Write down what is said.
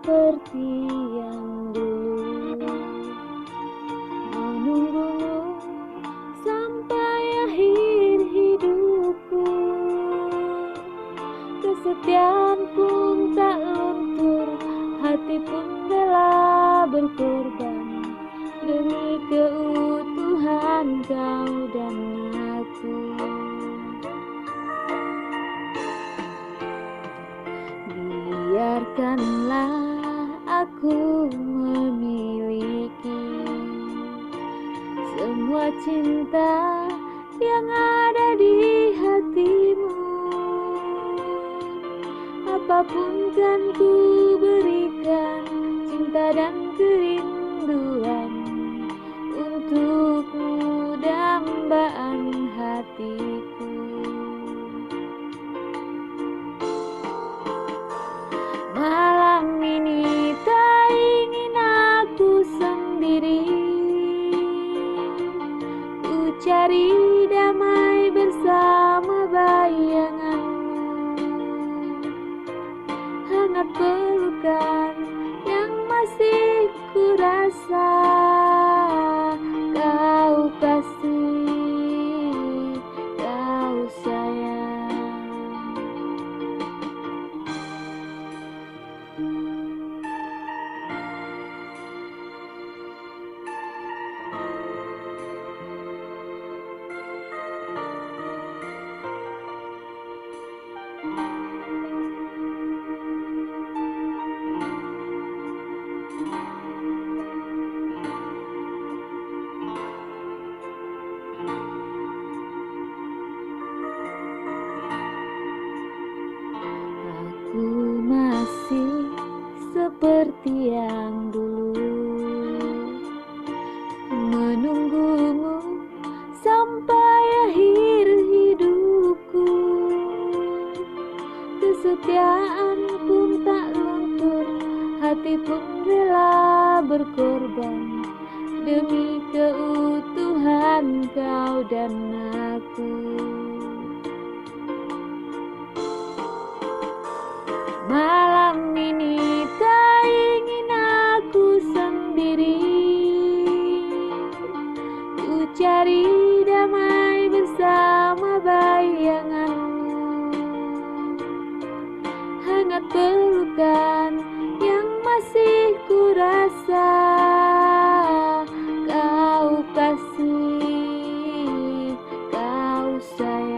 seperti yang dulu, menunggumu sampai akhir hidupku. Kesetiaan pun tak luntur, hati pun rela berkorban demi keutuhan kau dan aku. Biarkanlah aku memiliki semua cinta yang ada di hatimu. Apapun kan ku berikan, cinta dan kerinduan untukmu, dambaan hatiku. Malam ini tak ingin aku sendiri, ku cari damai bersama bayanganmu. Hangat pelukan yang masih ku rasa, kau kasih, kau sayang. Aku masih seperti yang dulu, menunggumu sampai akhir hidupku. Kesetiaan pun tak luntur, hati pun rela berkorban demi keutuhan kau dan aku. Malam ini tak ingin aku sendiri, ku cari damai bersama bayanganmu. Hangat pelukan yang masih ku rasa, kau kasih, kau sayang.